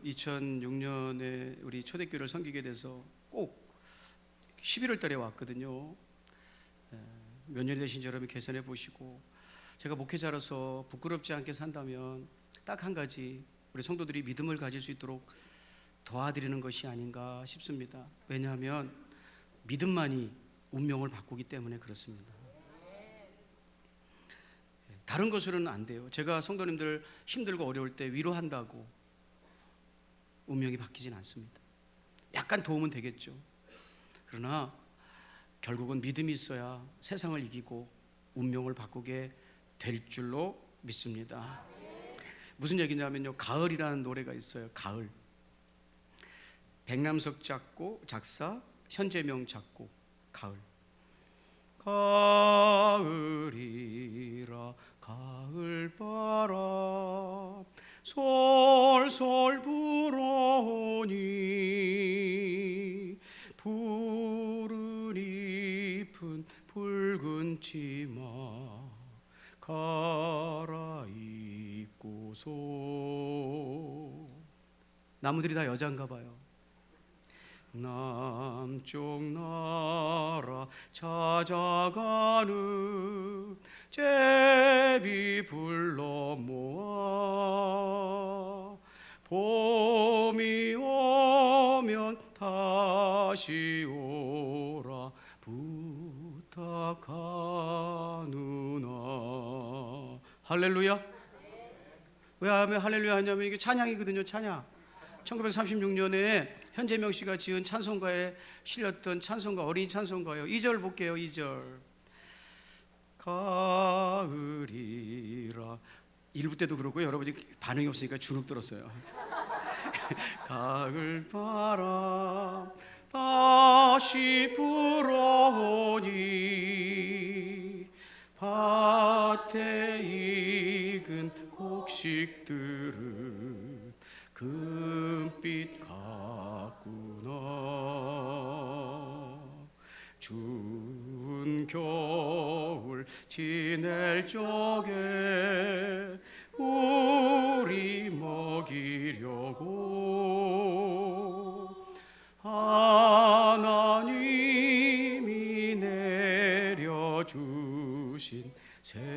2006년에 우리 초대교회를 섬기게 돼서 꼭 11월 달에 왔거든요. 몇 년이 되신지 여러분 계산해 보시고, 제가 목회자로서 부끄럽지 않게 산다면 딱 한 가지, 우리 성도들이 믿음을 가질 수 있도록 도와드리는 것이 아닌가 싶습니다. 왜냐하면 믿음만이 운명을 바꾸기 때문에 그렇습니다. 다른 것으로는 안 돼요. 제가 성도님들 힘들고 어려울 때 위로한다고 운명이 바뀌진 않습니다. 약간 도움은 되겠죠. 그러나 결국은 믿음이 있어야 세상을 이기고 운명을 바꾸게 될 줄로 믿습니다. 무슨 얘기냐면요, 가을이라는 노래가 있어요. 가을. 백남석 작사, 현재명 작곡. 가을. 가을이라 가을바람 솔솔 불어오니 푸른 잎은 붉은 치마 갈아입고서. 나무들이 다 여잔가 봐요. 남쪽 나라 찾아가는 제비 불러 모아 봄이 오면 다시 오라 부탁하누나. 할렐루야. 왜 할렐루야 하냐면 이게 찬양이거든요. 찬양. 1936년에 현재명 씨가 지은 찬송가에 실렸던 찬송가, 어린 찬송가예요. 2절 볼게요. 2절. 가을이라. 1부 때도 그렇고 여러분이 반응이 없으니까 주눅 들었어요. 가을 바람 다시 불어오니 밭에 익은 곡식들은 금빛 같구나. 추운 겨울 지낼 적에 우리 먹이려고 하나님이 내려주신 생명의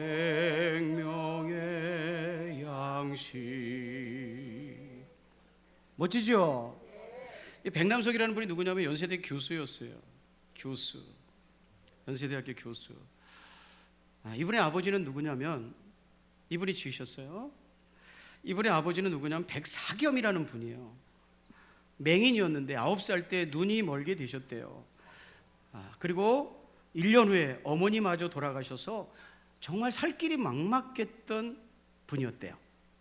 양식. 멋지죠? 이 백남석이라는 분이 누구냐면 연세대 교수였어요. 교수. 연세대학교 교수. 이분의 아버지는 누구냐면, 이분이 지으셨어요. 이분의 아버지는 누구냐면 백사겸이라는 분이에요. 맹인이었는데 9살 때 눈이 멀게 되셨대요. 그리고 1년 후에 어머니마저 돌아가셔서 정말 살 길이 막막했던 분이었대요.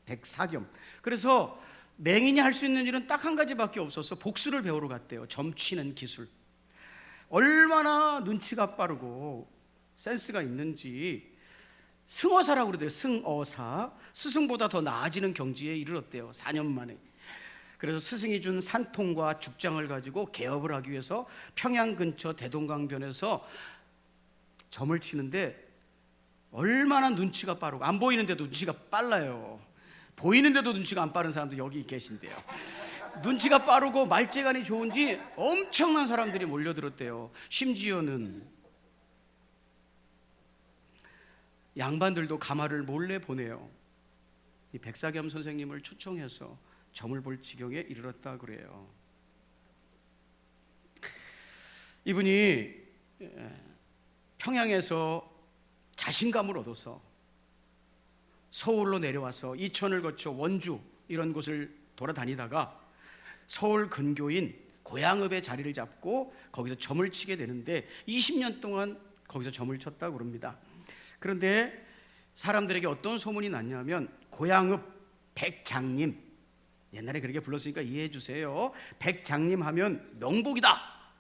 백사겸. 그래서 맹인이 할 수 있는 일은 딱 한 가지밖에 없어서 복수를 배우러 갔대요. 점치는 기술. 얼마나 눈치가 빠르고 센스가 있는지 승어사라고 그러대요. 승어사. 스승보다 더 나아지는 경지에 이르렀대요. 4년 만에. 그래서 스승이 준 산통과 죽장을 가지고 개업을 하기 위해서 평양 근처 대동강변에서 점을 치는데 얼마나 눈치가 빠르고, 안 보이는데도 눈치가 빨라요. 보이는데도 눈치가 안 빠른 사람도 여기 계신데요. 눈치가 빠르고 말재간이 좋은지 엄청난 사람들이 몰려들었대요. 심지어는 양반들도 가마를 몰래 보내요. 이 백사겸 선생님을 초청해서 점을 볼 지경에 이르렀다 그래요. 이분이 평양에서 자신감을 얻어서 서울로 내려와서 이천을 거쳐 원주 이런 곳을 돌아다니다가 서울 근교인 고양읍에 자리를 잡고 거기서 점을 치게 되는데 20년 동안 거기서 점을 쳤다고 그럽니다. 그런데 사람들에게 어떤 소문이 났냐면 고양읍 백장님, 옛날에 그렇게 불렀으니까 이해해 주세요. 백장님 하면 명복이다,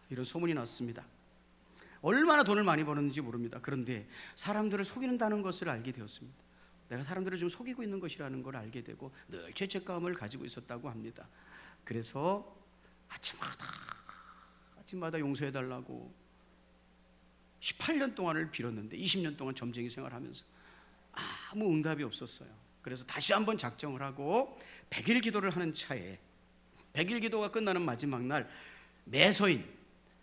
이런 소문이 났습니다. 얼마나 돈을 많이 버는지 모릅니다. 그런데 사람들을 속이는다는 것을 알게 되었습니다. 내가 사람들을 좀 속이고 있는 것이라는 걸 알게 되고 늘 죄책감을 가지고 있었다고 합니다. 그래서 아침마다 용서해달라고 18년 동안을 빌었는데 20년 동안 점쟁이 생활하면서 아무 응답이 없었어요. 그래서 다시 한번 작정을 하고 100일 기도를 하는 차에 100일 기도가 끝나는 마지막 날 매서인,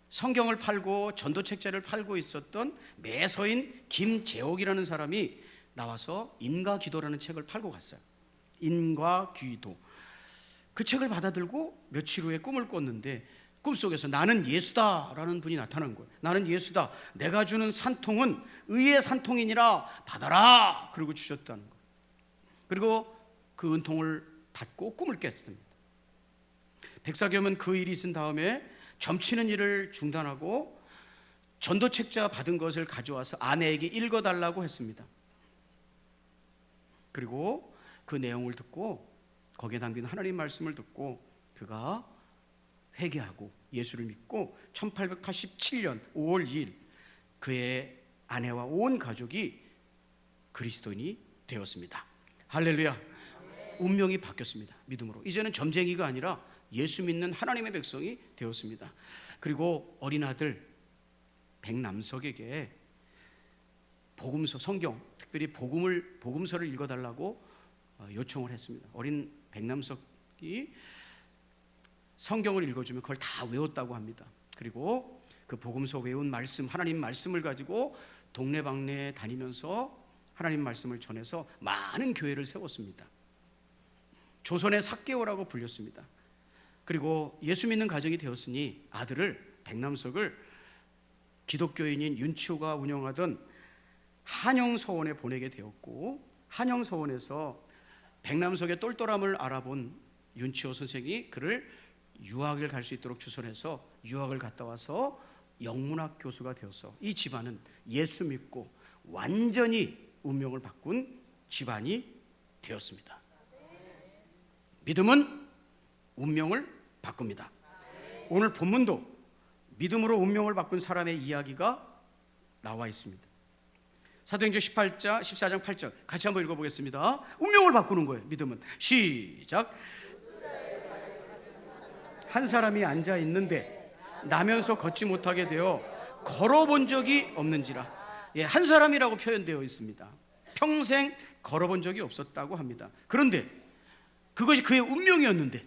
성경을 팔고 전도책자를 팔고 있었던 매서인 김재옥이라는 사람이 나와서 인과기도라는 책을 팔고 갔어요. 인과기도. 그 책을 받아들고 며칠 후에 꿈을 꿨는데 꿈속에서 나는 예수다라는 분이 나타난 거예요. 나는 예수다. 내가 주는 산통은 의의 산통이니라 받아라. 그러고 주셨다는 거예요. 그리고 그 은통을 받고 꿈을 깼습니다. 백사겸은 그 일이 있은 다음에 점치는 일을 중단하고 전도책자 받은 것을 가져와서 아내에게 읽어달라고 했습니다. 그리고 그 내용을 듣고 거기에 담긴 하나님 말씀을 듣고 그가 회개하고 예수를 믿고 1887년 5월 2일 그의 아내와 온 가족이 그리스도인이 되었습니다. 할렐루야. 운명이 바뀌었습니다. 믿음으로. 이제는 점쟁이가 아니라 예수 믿는 하나님의 백성이 되었습니다. 그리고 어린 아들 백남석에게 복음서, 성경, 특별히 복음서를 읽어달라고 요청을 했습니다. 어린 백남석이 성경을 읽어주면 그걸 다 외웠다고 합니다. 그리고 그 복음서 외운 말씀, 하나님 말씀을 가지고 동네방네 다니면서 하나님 말씀을 전해서 많은 교회를 세웠습니다. 조선의 삭개오라고 불렸습니다. 그리고 예수 믿는 가정이 되었으니 아들을 백남석을 기독교인인 윤치호가 운영하던 한영서원에 보내게 되었고 한영서원에서 백남석의 똘똘함을 알아본 윤치호 선생이 그를 유학을 갈 수 있도록 주선해서 유학을 갔다 와서 영문학 교수가 되어서 이 집안은 예수 믿고 완전히 운명을 바꾼 집안이 되었습니다. 믿음은 운명을 바꿉니다. 오늘 본문도 믿음으로 운명을 바꾼 사람의 이야기가 나와 있습니다. 사도행전 14장 8절 같이 한번 읽어보겠습니다. 운명을 바꾸는 거예요. 믿음은. 시작. 한 사람이 앉아 있는데 나면서 걷지 못하게 되어 걸어본 적이 없는지라. 한 사람이라고 표현되어 있습니다. 평생 걸어본 적이 없었다고 합니다. 그런데 그것이 그의 운명이었는데,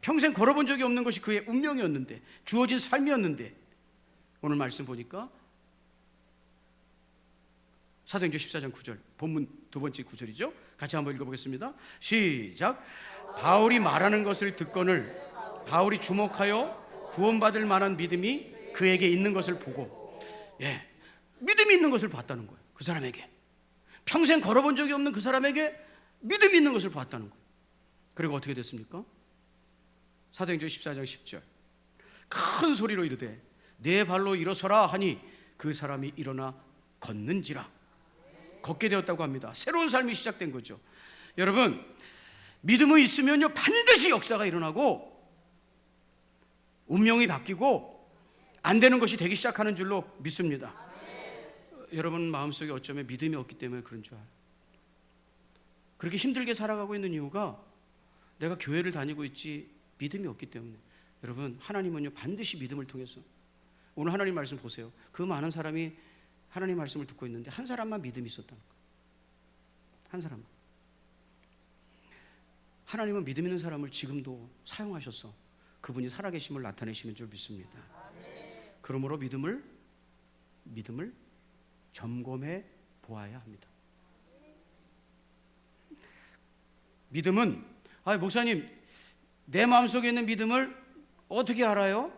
평생 걸어본 적이 없는 것이 그의 운명이었는데, 주어진 삶이었는데, 오늘 말씀 보니까 사도행전 14장 9절, 본문 두 번째 9절이죠. 같이 한번 읽어보겠습니다. 시작. 바울이 말하는 것을 듣거늘 바울이 주목하여 구원받을 만한 믿음이 그에게 있는 것을 보고, 믿음이 있는 것을 봤다는 거예요. 그 사람에게 평생 걸어본 적이 없는 그 사람에게 믿음이 있는 것을 봤다는 거예요. 그리고 어떻게 됐습니까? 사도행전 14장 10절 큰 소리로 이르되 내 발로 일어서라 하니 그 사람이 일어나 걷는지라. 걷게 되었다고 합니다. 새로운 삶이 시작된 거죠. 여러분, 믿음이 있으면요 반드시 역사가 일어나고 운명이 바뀌고 안 되는 것이 되기 시작하는 줄로 믿습니다. 여러분 마음속에 어쩌면 믿음이 없기 때문에 그런 줄 알아요. 그렇게 힘들게 살아가고 있는 이유가 내가 교회를 다니고 있지 믿음이 없기 때문에. 여러분 하나님은요 반드시 믿음을 통해서, 오늘 하나님 말씀 보세요. 그 많은 사람이 하나님 말씀을 듣고 있는데 한 사람만 믿음이 있었다는 거예요. 한 사람만. 하나님은 믿음 있는 사람을 지금도 사용하셔서 그분이 살아계심을 나타내시는 줄 믿습니다. 그러므로 믿음을 점검해 보아야 합니다. 믿음은 목사님 내 마음속에 있는 믿음을 어떻게 알아요?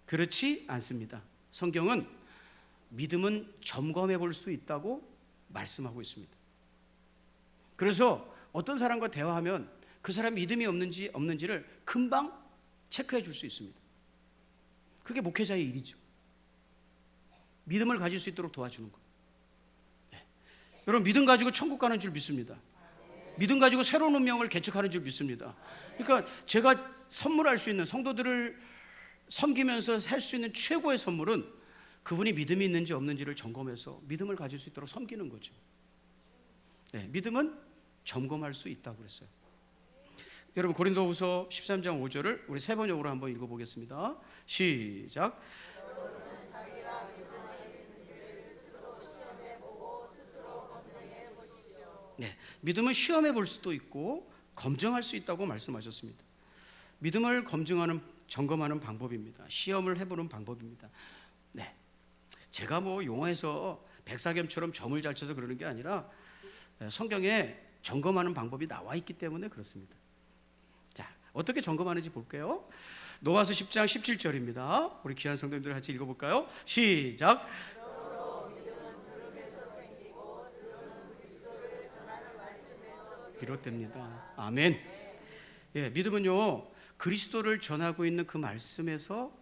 그렇지 않습니다. 성경은 믿음은 점검해 볼 수 있다고 말씀하고 있습니다. 그래서 어떤 사람과 대화하면 그 사람 믿음이 없는지를 금방 체크해 줄 수 있습니다. 그게 목회자의 일이죠. 믿음을 가질 수 있도록 도와주는 거. 여러분 믿음 가지고 천국 가는 줄 믿습니다. 믿음 가지고 새로운 운명을 개척하는 줄 믿습니다. 그러니까 제가 선물할 수 있는, 성도들을 섬기면서 할 수 있는 최고의 선물은 그분이 믿음이 있는지 없는지를 점검해서 믿음을 가질 수 있도록 섬기는 거죠. 믿음은 점검할 수 있다고 그랬어요. 여러분 고린도후서 13장 5절을 우리 세 번역으로 한번 읽어보겠습니다. 시작. 믿음은 시험해 볼 수도 있고 검증할 수 있다고 말씀하셨습니다. 믿음을 검증하는 점검하는 방법입니다. 시험을 해보는 방법입니다. 네, 제가 뭐 용어에서 백사겸처럼 점을 잘 쳐서 그러는 게 아니라 성경에 점검하는 방법이 나와 있기 때문에 그렇습니다. 자, 어떻게 점검하는지 볼게요. 노아서 10장 17절입니다. 우리 귀한 성도님들 같이 읽어볼까요? 시작. 비롯됩니다. 아멘. 예, 믿음은요, 그리스도를 전하고 있는 그 말씀에서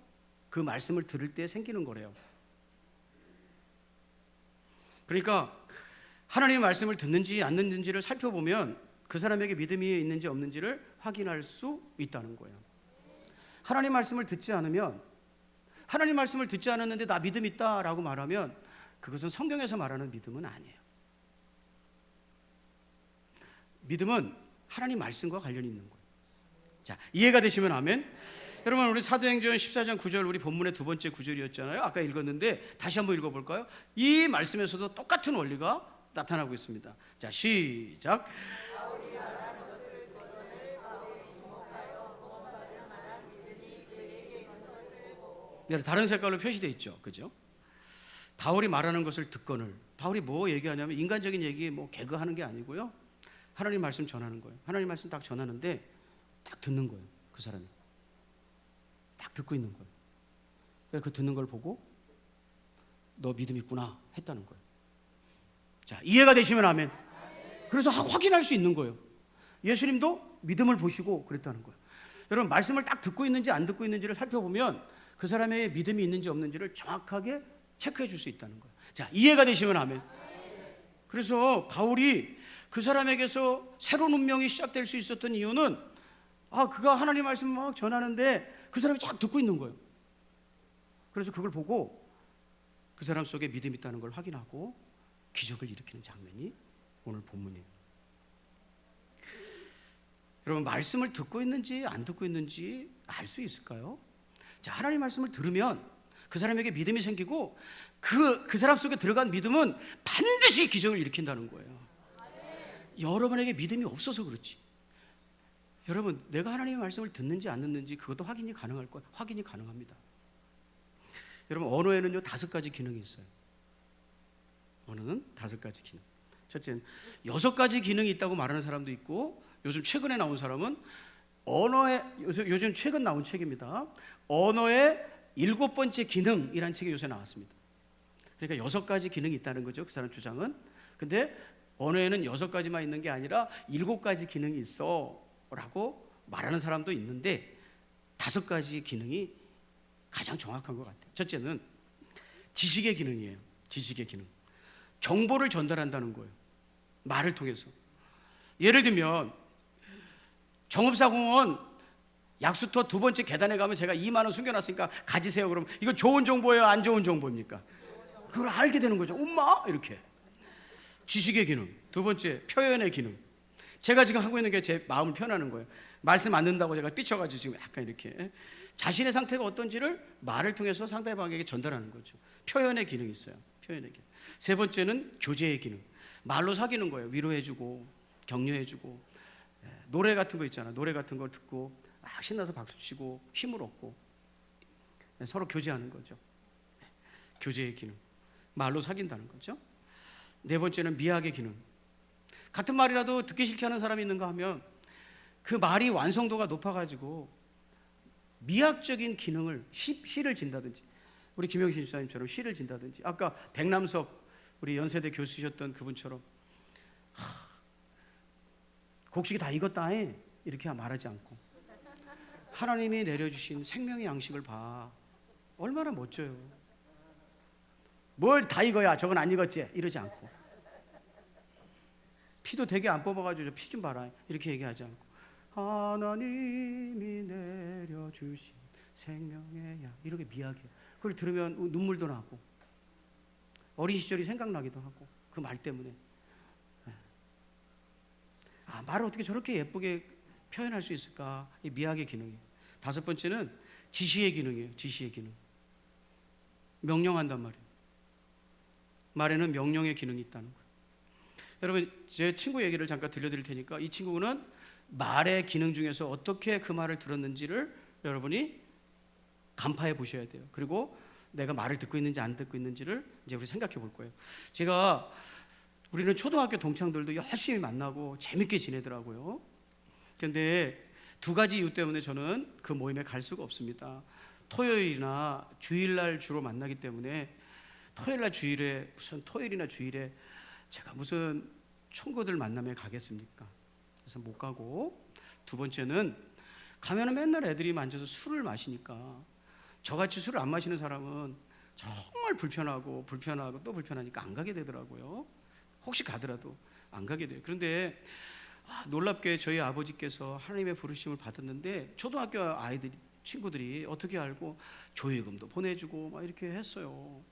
그 말씀을 들을 때 생기는 거래요. 그러니까 하나님의 말씀을 듣는지 안 듣는지를 살펴보면 그 사람에게 믿음이 있는지 없는지를 확인할 수 있다는 거예요. 하나님 말씀을 듣지 않으면, 하나님 말씀을 듣지 않았는데 나 믿음 있다라고 말하면 그것은 성경에서 말하는 믿음은 아니에요. 믿음은 하나님 말씀과 관련이 있는 거예요. 자, 이해가 되시면 아멘. 여러분, 우리 사도행전 14장 9절 우리 본문의 두 번째 구절이었잖아요. 아까 읽었는데 다시 한번 읽어볼까요? 이 말씀에서도 똑같은 원리가 나타나고 있습니다. 자, 시작. 다른 색깔로 표시되어 있죠, 그죠? 바울이 말하는 것을 듣거늘. 바울이 뭐 얘기하냐면 인간적인 얘기, 뭐 개그하는 게 아니고요. 하나님 말씀 전하는 거예요. 하나님 말씀 딱 전하는데 딱 듣는 거예요. 그 사람이 딱 듣고 있는 거예요. 그 듣는 걸 보고 너 믿음 있구나 했다는 거예요. 자, 이해가 되시면 아멘. 그래서 확인할 수 있는 거예요. 예수님도 믿음을 보시고 그랬다는 거예요. 여러분, 말씀을 딱 듣고 있는지 안 듣고 있는지를 살펴보면 그 사람의 믿음이 있는지 없는지를 정확하게 체크해 줄 수 있다는 거예요. 자, 이해가 되시면 아멘. 그래서 바울이 그 사람에게서 새로운 운명이 시작될 수 있었던 이유는 그가 하나님 말씀을 막 전하는데 그 사람이 쫙 듣고 있는 거예요. 그래서 그걸 보고 그 사람 속에 믿음이 있다는 걸 확인하고 기적을 일으키는 장면이 오늘 본문이에요. 여러분, 말씀을 듣고 있는지 안 듣고 있는지 알 수 있을까요? 자, 하나님 말씀을 들으면 그 사람에게 믿음이 생기고 그 사람 속에 들어간 믿음은 반드시 기적을 일으킨다는 거예요. 여러분에게 믿음이 없어서 그렇지. 여러분, 내가 하나님의 말씀을 듣는지 안 듣는지 그것도 확인이 가능할 거예요. 확인이 가능합니다. 여러분, 언어에는요 5가지 기능이 있어요. 언어는 5가지 기능. 첫째는 6가지 기능이 있다고 말하는 사람도 있고, 요즘 최근에 나온 사람은 요즘 최근 나온 책입니다. 언어의 7번째 기능이라는 책이 요새 나왔습니다. 그러니까 6가지 기능이 있다는 거죠, 그 사람 주장은. 근데 언어에는 6가지만 있는 게 아니라 7가지 기능이 있어 라고 말하는 사람도 있는데 5가지 기능이 가장 정확한 것 같아요. 첫째는 지식의 기능이에요. 지식의 기능. 정보를 전달한다는 거예요. 말을 통해서. 예를 들면 정읍사공원 약수터 2번째 계단에 가면 제가 2만 원 숨겨놨으니까 가지세요. 그러면 이거 좋은 정보예요, 안 좋은 정보입니까? 그걸 알게 되는 거죠. 엄마 이렇게. 지식의 기능. 2번째 표현의 기능. 제가 지금 하고 있는 게 제 마음을 표현하는 거예요. 말씀 안 듣는다고 제가 삐쳐가지고 지금 약간 이렇게 자신의 상태가 어떤지를 말을 통해서 상대방에게 전달하는 거죠. 표현의 기능이 있어요. 표현의 기능. 3번째는 교제의 기능. 말로 사귀는 거예요. 위로해주고 격려해주고, 노래 같은 거 있잖아. 노래 같은 걸 듣고 신나서 박수치고 힘을 얻고 서로 교제하는 거죠. 교제의 기능. 말로 사귄다는 거죠. 4번째는 미학의 기능. 같은 말이라도 듣기 싫게 하는 사람이 있는가 하면 그 말이 완성도가 높아가지고 미학적인 기능을 시를 진다든지, 우리 김영신 집사님처럼 시를 진다든지, 아까 백남석 우리 연세대 교수셨던 그분처럼 곡식이 다 익었다 해 이렇게 말하지 않고 하나님이 내려주신 생명의 양식을 봐. 얼마나 멋져요. 뭘 다 익어야 저건 안 익었지 이러지 않고, 피도 되게 안 뽑아가지고 피 좀 봐라 이렇게 얘기하지 않고, 하나님이 내려주신 생명의 양, 이렇게 미학이에요. 그걸 들으면 눈물도 나고 어린 시절이 생각나기도 하고 그 말 때문에. 말을 어떻게 저렇게 예쁘게 표현할 수 있을까? 이 미학의 기능이에요. 5번째는 지시의 기능이에요. 지시의 기능. 명령한단 말이에요. 말에는 명령의 기능이 있다는 거예요. 여러분, 제 친구 얘기를 잠깐 들려드릴 테니까, 이 친구는 말의 기능 중에서 어떻게 그 말을 들었는지를 여러분이 간파해 보셔야 돼요. 그리고 내가 말을 듣고 있는지 안 듣고 있는지를 이제 우리 생각해 볼 거예요. 우리는 초등학교 동창들도 열심히 만나고 재밌게 지내더라고요. 그런데 두 가지 이유 때문에 저는 그 모임에 갈 수가 없습니다. 토요일이나 주일날 주로 만나기 때문에 토요일이나 주일에 제가 무슨 친구들 만남에 가겠습니까? 그래서 못 가고, 두 번째는 가면은 맨날 애들이 앉아서 술을 마시니까 저같이 술을 안 마시는 사람은 정말 불편하고 또 불편하니까 안 가게 되더라고요. 혹시 가더라도 안 가게 돼요. 그런데 놀랍게 저희 아버지께서 하나님의 부르심을 받았는데 초등학교 친구들이 어떻게 알고 조의금도 보내주고 막 이렇게 했어요.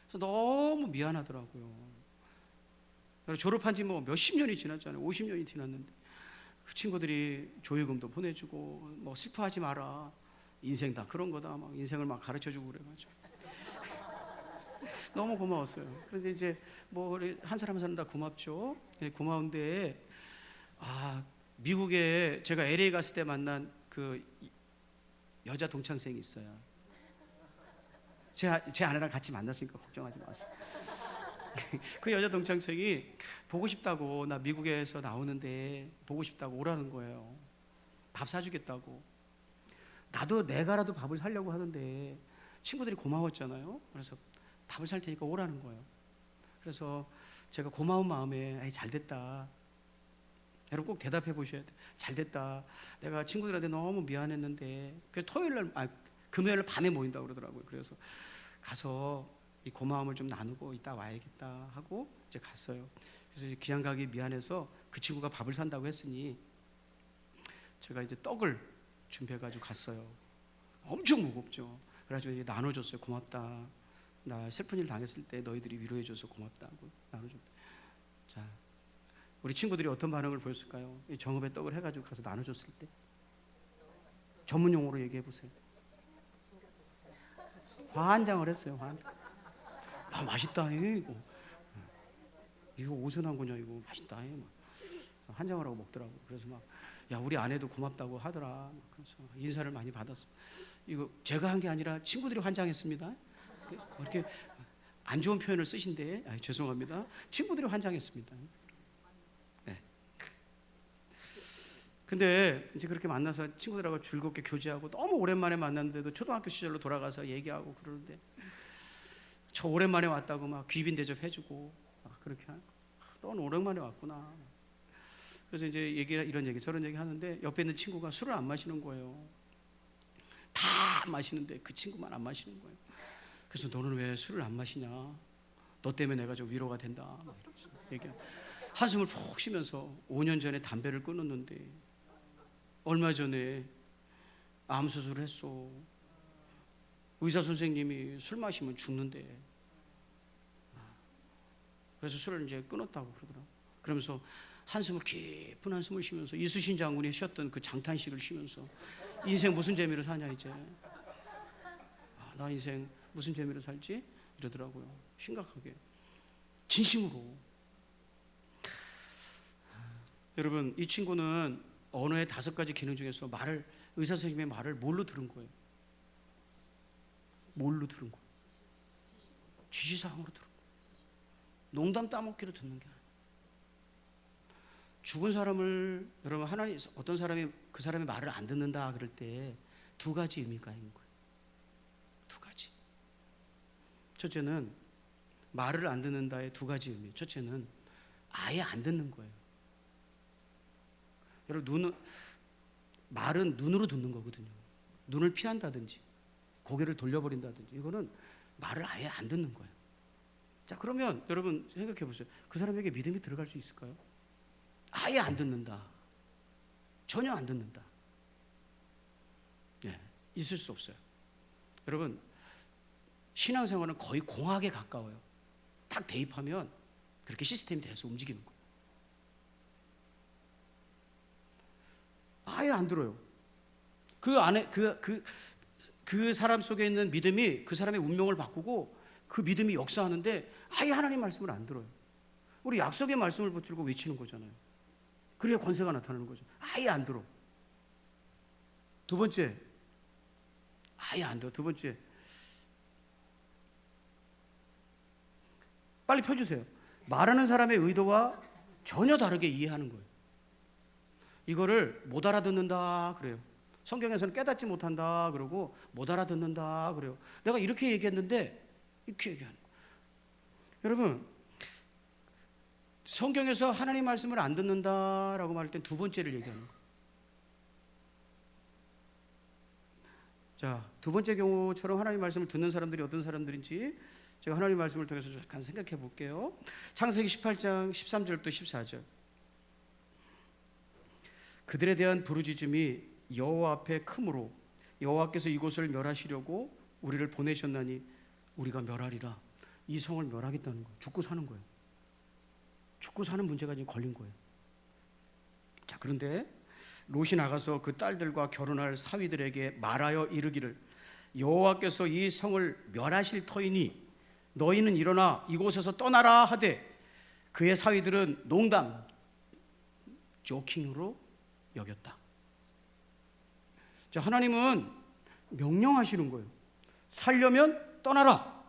그래서 너무 미안하더라고요. 졸업한 지 뭐 몇십 년이 지났잖아요. 50년이 지났는데 그 친구들이 조의금도 보내주고 뭐 슬퍼하지 마라, 인생 다 그런 거다, 막 인생을 막 가르쳐주고 그래가지고 너무 고마웠어요. 그런데 이제 뭐 한 사람 다 고맙죠. 고마운데 미국에 제가 LA 갔을 때 만난 그 여자 동창생이 있어요. 제 아내랑 같이 만났으니까 걱정하지 마세요. 그 여자 동창생이 보고 싶다고, 나 미국에서 나오는데 보고 싶다고 오라는 거예요. 밥 사주겠다고. 나도 내가라도 밥을 사려고 하는데 친구들이 고마웠잖아요. 그래서 밥을 살 테니까 오라는 거예요. 그래서 제가 고마운 마음에 잘됐다. 여러분 꼭 대답해 보셔야 돼요. 잘됐다. 내가 친구들한테 너무 미안했는데. 그래서 금요일 밤에 모인다고 그러더라고요. 그래서 가서 이 고마움을 좀 나누고 이따 와야겠다 하고 이제 갔어요. 그래서 이제 그냥 가기 미안해서 그 친구가 밥을 산다고 했으니 제가 이제 떡을 준비해가지고 갔어요. 엄청 무겁죠. 그래가지고 이제 나눠줬어요. 고맙다. 나 슬픈 일 당했을 때 너희들이 위로해줘서 고맙다고 나눠줬다. 자, 우리 친구들이 어떤 반응을 보였을까요? 이 정읍에 떡을 해가지고 가서 나눠줬을 때 전문 용어로 얘기해 보세요. 환장을 했어요. 환장. 맛있다. 이거 어디서 난 거냐, 이거 맛있다. 환장을 하고 먹더라고. 그래서 야, 우리 아내도 고맙다고 하더라. 그래서 인사를 많이 받았습니다. 이거 제가 한 게 아니라 친구들이 환장했습니다. 이렇게 안 좋은 표현을 쓰신데 죄송합니다. 친구들이 환장했습니다. 네. 근데 이제 그렇게 만나서 친구들하고 즐겁게 교제하고 너무 오랜만에 만났는데도 초등학교 시절로 돌아가서 얘기하고 그러는데 저 오랜만에 왔다고 막 귀빈 대접해주고 그렇게 넌 오랜만에 왔구나. 그래서 이제 이런 얘기 저런 얘기 하는데 옆에 있는 친구가 술을 안 마시는 거예요. 다 마시는데 그 친구만 안 마시는 거예요. 그래서 너는 왜 술을 안 마시냐? 너 때문에 내가 좀 위로가 된다. 막 이러면서 한숨을 푹 쉬면서 5년 전에 담배를 끊었는데 얼마 전에 암 수술을 했어. 의사 선생님이 술 마시면 죽는데. 그래서 술을 이제 끊었다고 그러더라고. 그러면서 깊은 한숨을 쉬면서 이수신 장군이 쉬었던 그 장탄식을 쉬면서 인생 무슨 재미로 사냐 이제. 나 인생 무슨 재미로 살지? 이러더라고요. 심각하게. 진심으로. 여러분, 이 친구는 언어의 5가지 기능 중에서 의사 선생님의 말을 뭘로 들은 거예요? 뭘로 들은 거예요? 지시사항으로 들은 거예요. 농담 따먹기로 듣는 게 아니에요. 죽은 사람을, 여러분, 하나님, 어떤 사람이 그 사람의 말을 안 듣는다 그럴 때 2가지 의미가 있는 거예요. 2가지. 첫째는 말을 안 듣는다의 2가지 의미. 첫째는 아예 안 듣는 거예요. 여러분, 말은 눈으로 듣는 거거든요. 눈을 피한다든지 고개를 돌려버린다든지 이거는 말을 아예 안 듣는 거예요. 자, 그러면 여러분 생각해 보세요. 그 사람에게 믿음이 들어갈 수 있을까요? 아예 안 듣는다. 전혀 안 듣는다. 네, 있을 수 없어요. 여러분, 신앙생활은 거의 공학에 가까워요. 딱 대입하면 그렇게 시스템이 돼서 움직이는 거예요. 아예 안 들어요. 그 안에 그 사람 속에 있는 믿음이 그 사람의 운명을 바꾸고 그 믿음이 역사하는데 아예 하나님 말씀을 안 들어요. 우리 약속의 말씀을 붙들고 외치는 거잖아요. 그래야 권세가 나타나는 거죠. 아예 안 들어. 두 번째, 아예 안 들어. 두 번째, 빨리 펴주세요. 말하는 사람의 의도와 전혀 다르게 이해하는 거예요. 이거를 못 알아듣는다 그래요. 성경에서는 깨닫지 못한다 그러고 못 알아듣는다 그래요. 내가 이렇게 얘기했는데 이렇게 얘기하는 거예요. 여러분, 성경에서 하나님 말씀을 안 듣는다라고 말할 땐 두 번째를 얘기하는 거예요. 자, 두 번째 경우처럼 하나님 말씀을 듣는 사람들이 어떤 사람들인지 제가 하나님 말씀을 통해서 잠깐 생각해 볼게요. 창세기 18장 13절부터 14절. 그들에 대한 부르짖음이 여호와 앞에 크므로 여호와께서 이곳을 멸하시려고 우리를 보내셨나니 우리가 멸하리라. 이 성을 멸하겠다는 거예요. 죽고 사는 거예요. 죽고 사는 문제가 지금 걸린 거예요. 자, 그런데 롯이 나가서 그 딸들과 결혼할 사위들에게 말하여 이르기를 여호와께서 이 성을 멸하실 터이니 너희는 일어나 이곳에서 떠나라 하되 그의 사위들은 농담, 조킹으로 여겼다. 자, 하나님은 명령하시는 거예요. 살려면 떠나라.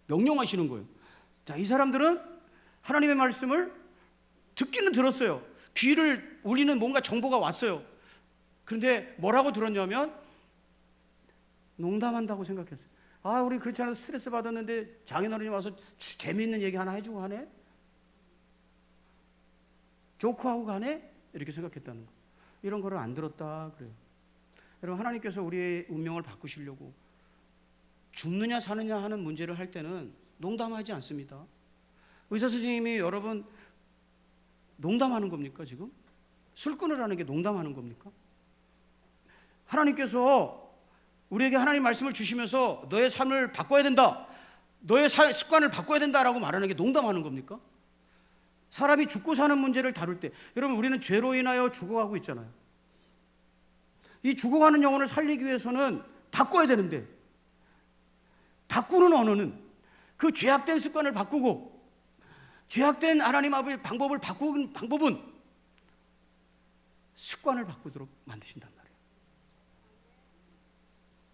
명령하시는 거예요. 자, 이 사람들은 하나님의 말씀을 듣기는 들었어요. 귀를 울리는 뭔가 정보가 왔어요. 그런데 뭐라고 들었냐면 농담한다고 생각했어요. 아, 우리 그렇지 않아도 스트레스 받았는데 장인어른이 와서 재미있는 얘기 하나 해주고 가네? 조크하고 가네? 이렇게 생각했다는 거. 이런 거를 안 들었다 그래요. 여러분, 하나님께서 우리의 운명을 바꾸시려고 죽느냐 사느냐 하는 문제를 할 때는 농담하지 않습니다. 의사 선생님이 여러분 농담하는 겁니까 지금? 술 끊으라는 게 농담하는 겁니까? 하나님께서 우리에게 하나님 말씀을 주시면서 너의 삶을 바꿔야 된다, 너의 습관을 바꿔야 된다라고 말하는 게 농담하는 겁니까? 사람이 죽고 사는 문제를 다룰 때 여러분, 우리는 죄로 인하여 죽어가고 있잖아요. 이 죽어가는 영혼을 살리기 위해서는 바꿔야 되는데 바꾸는 언어는 그 죄악된 습관을 바꾸고 죄악된 하나님 아버지의 방법을 바꾸는 방법은 습관을 바꾸도록 만드신단 말이에요.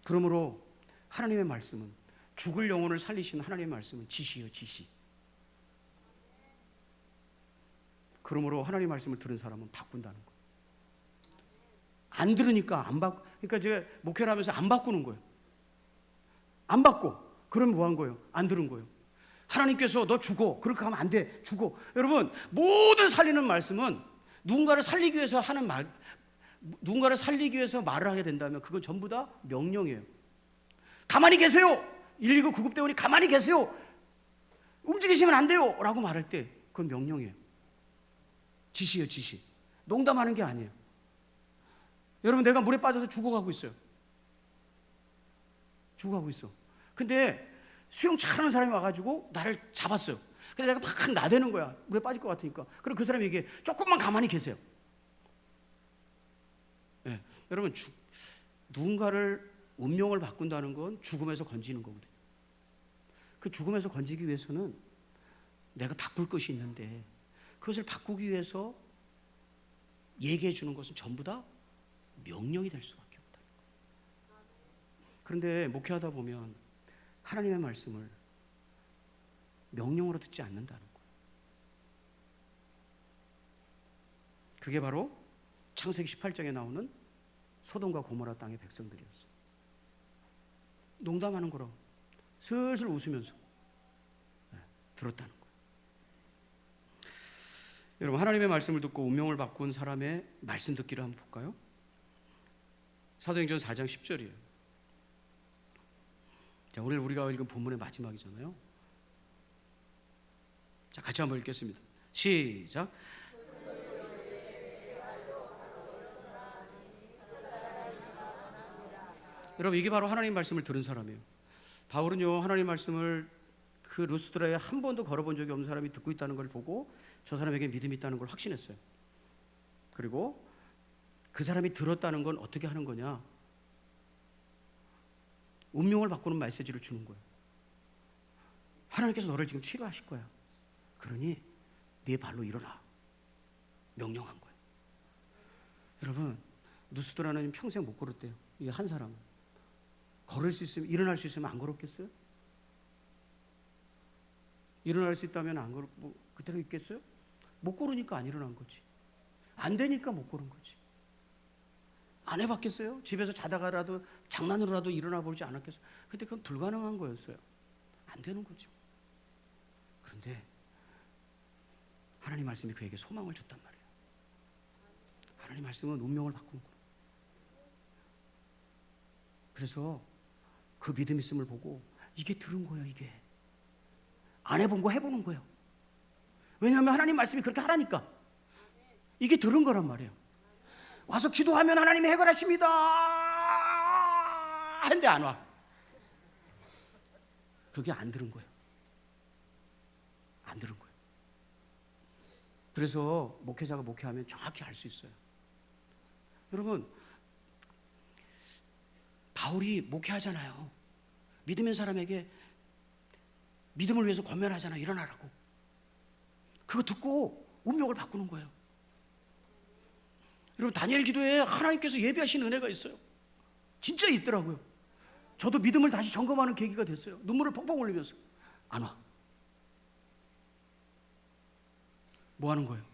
그러므로 하나님의 말씀은, 죽을 영혼을 살리시는 하나님의 말씀은 지시요, 지시. 그러므로 하나님의 말씀을 들은 사람은 바꾼다는 거예요. 안 들으니까 그러니까 제가 목회를 하면서 안 바꾸는 거예요. 안 바꿔. 그러면 뭐 한 거예요? 안 들은 거예요. 하나님께서 너 죽어, 그렇게 하면 안 돼, 죽어. 여러분, 모든 살리는 말씀은 누군가를 살리기 위해서 하는 말, 누군가를 살리기 위해서 말을 하게 된다면 그건 전부 다 명령이에요. 가만히 계세요. 119 구급대원이 가만히 계세요. 움직이시면 안 돼요 라고 말할 때 그건 명령이에요. 지시예요, 지시. 농담하는 게 아니에요. 여러분, 내가 물에 빠져서 죽어가고 있어요. 죽어가고 있어. 근데 수영 잘하는 사람이 와가지고 나를 잡았어요. 근데 내가 막 나대는 거야. 물에 빠질 것 같으니까. 그럼 그 사람이 얘기해, 조금만 가만히 계세요. 네. 여러분, 누군가를 운명을 바꾼다는 건 죽음에서 건지는 거거든요. 그 죽음에서 건지기 위해서는 내가 바꿀 것이 있는데 그것을 바꾸기 위해서 얘기해 주는 것은 전부 다 명령이 될 수밖에 없다. 그런데 목회하다 보면 하나님의 말씀을 명령으로 듣지 않는다는 거예요. 그게 바로 창세기 18장에 나오는 소돔과 고모라 땅의 백성들이었어요. 농담하는 거라고 슬슬 웃으면서 들었다는 거예요. 여러분, 하나님의 말씀을 듣고 운명을 바꾼 사람의 말씀 듣기를 한번 볼까요? 사도행전 4장 10절이에요. 자, 오늘 우리가 읽은 본문의 마지막이잖아요. 자, 같이 한번 읽겠습니다. 시작. 여러분, 이게 바로 하나님 말씀을 들은 사람이에요. 바울은요, 하나님 말씀을 그 루스드라에 한 번도 걸어본 적이 없는 사람이 듣고 있다는 걸 보고 저 사람에게 믿음이 있다는 걸 확신했어요. 그리고 그 사람이 들었다는 건 어떻게 하는 거냐? 운명을 바꾸는 메시지를 주는 거예요. 하나님께서 너를 지금 치료하실 거야. 그러니 네 발로 일어나. 명령한 거예요. 여러분, 누스도라는 평생 못 걸었대요. 이 한 사람은 걸을 수 있으면, 일어날 수 있으면 안 걸었겠어요? 일어날 수 있다면 안 걸고 그대로 있겠어요? 못 걸으니까 안 일어난 거지. 안 되니까 못 걸은 거지. 안 해봤겠어요? 집에서 자다가라도 장난으로라도 일어나 보지 않았겠어요? 근데 그건 불가능한 거였어요. 안 되는 거죠. 그런데 하나님 말씀이 그에게 소망을 줬단 말이에요. 하나님 말씀은 운명을 바꾸는 거예요. 그래서 그 믿음 있음을 보고 이게 들은 거예요. 이게 안 해본 거 해보는 거예요. 왜냐하면 하나님 말씀이 그렇게 하라니까. 이게 들은 거란 말이에요. 와서 기도하면 하나님이 해결하십니다 했는데 안 와. 그게 안 들은 거예요. 안 들은 거예요. 그래서 목회자가 목회하면 정확히 알 수 있어요. 여러분, 바울이 목회하잖아요. 믿음의 사람에게 믿음을 위해서 권면하잖아. 일어나라고. 그거 듣고 운명을 바꾸는 거예요. 여러분, 다니엘 기도에 하나님께서 예비하신 은혜가 있어요. 진짜 있더라고요. 저도 믿음을 다시 점검하는 계기가 됐어요. 눈물을 펑펑 흘리면서. 안 와. 뭐 하는 거예요?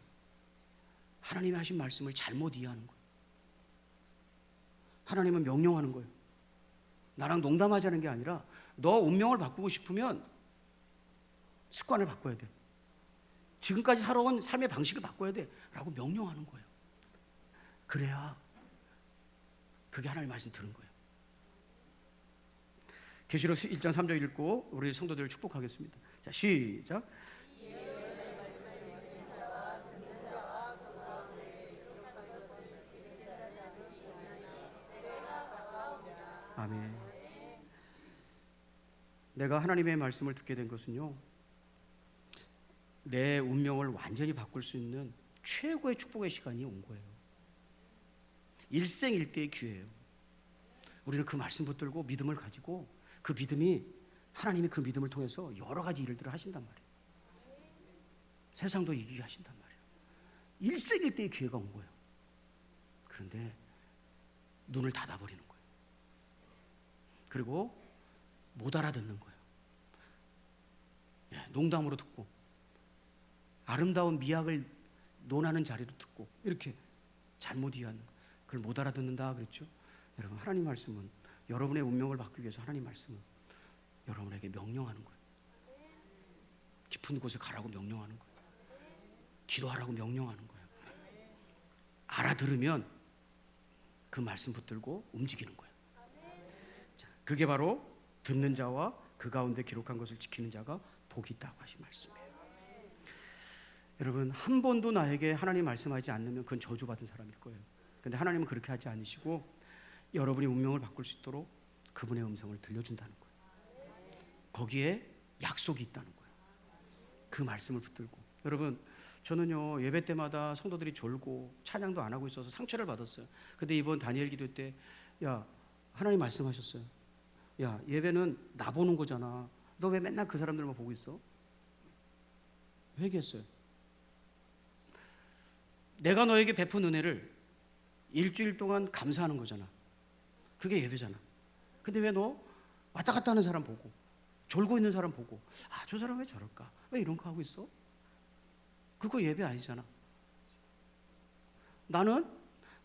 하나님이 하신 말씀을 잘못 이해하는 거예요. 하나님은 명령하는 거예요. 나랑 농담하자는 게 아니라 너 운명을 바꾸고 싶으면 습관을 바꿔야 돼. 지금까지 살아온 삶의 방식을 바꿔야 돼 라고 명령하는 거예요. 그래야 그게 하나님의 말씀 들은 거예요. 계시록 1장 3절 읽고 우리 성도들을 축복하겠습니다. 자, 시작. 아멘. 내가 하나님의 말씀을 듣게 된 것은요, 내 운명을 완전히 바꿀 수 있는 최고의 축복의 시간이 온 거예요. 일생일대의 기회예요. 우리는 그 말씀 붙들고 믿음을 가지고 그 믿음이, 하나님이 그 믿음을 통해서 여러 가지 일들을 하신단 말이에요. 세상도 이기게 하신단 말이에요. 일생일대의 기회가 온 거예요. 그런데 눈을 닫아버리는 거예요. 그리고 못 알아듣는 거예요. 농담으로 듣고, 아름다운 미학을 논하는 자리로 듣고, 이렇게 잘못 이해하는 거예요. 그걸 못 알아듣는다 그랬죠. 여러분, 하나님 말씀은, 여러분의 운명을 바꾸기 위해서 하나님 말씀은 여러분에게 명령하는 거예요. 깊은 곳에 가라고 명령하는 거예요. 기도하라고 명령하는 거예요. 알아들으면 그 말씀 붙들고 움직이는 거예요. 자, 그게 바로 듣는 자와 그 가운데 기록한 것을 지키는 자가 복이 있다고 하신 말씀이에요. 여러분, 한 번도 나에게 하나님 말씀하지 않으면 그건 저주받은 사람일 거예요. 근데 하나님은 그렇게 하지 않으시고 여러분이 운명을 바꿀 수 있도록 그분의 음성을 들려준다는 거예요. 거기에 약속이 있다는 거예요. 그 말씀을 붙들고. 여러분, 저는요, 예배 때마다 성도들이 졸고 찬양도 안 하고 있어서 상처를 받았어요. 근데 이번 다니엘 기도 때, 야, 하나님 말씀하셨어요. 야, 예배는 나 보는 거잖아. 너 왜 맨날 그 사람들만 보고 있어? 회개했어요. 내가 너에게 베푼 은혜를 일주일 동안 감사하는 거잖아. 그게 예배잖아. 근데 왜 너 왔다 갔다 하는 사람 보고, 졸고 있는 사람 보고, 아, 저 사람 왜 저럴까? 왜 이런 거 하고 있어? 그거 예배 아니잖아. 나는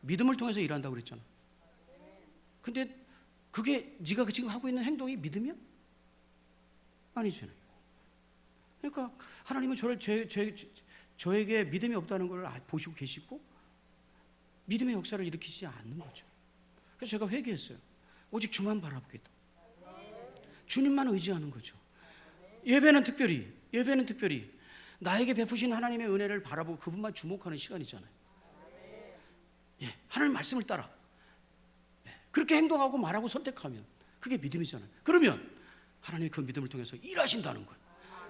믿음을 통해서 일한다고 그랬잖아. 근데 그게 네가 지금 하고 있는 행동이 믿음이야? 아니잖아요. 그러니까 하나님은 저에게 믿음이 없다는 걸 보시고 계시고 믿음의 역사를 일으키지 않는 거죠. 그래서 제가 회개했어요. 오직 주만 바라보겠다. 주님만 의지하는 거죠. 예배는 특별히 나에게 베푸신 하나님의 은혜를 바라보고 그분만 주목하는 시간이잖아요. 예, 하나님 말씀을 따라 그렇게 행동하고 말하고 선택하면 그게 믿음이잖아요. 그러면 하나님이 그 믿음을 통해서 일하신다는 거예요.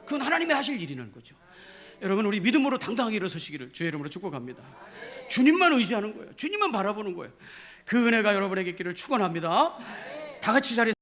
그건 하나님의 하실 일이라는 거죠. 여러분, 우리 믿음으로 당당하게 일어서시기를 주의 이름으로 축복합니다. 주님만 의지하는 거예요. 주님만 바라보는 거예요. 그 은혜가 여러분에게 있기를 축원합니다. 다 같이 자리에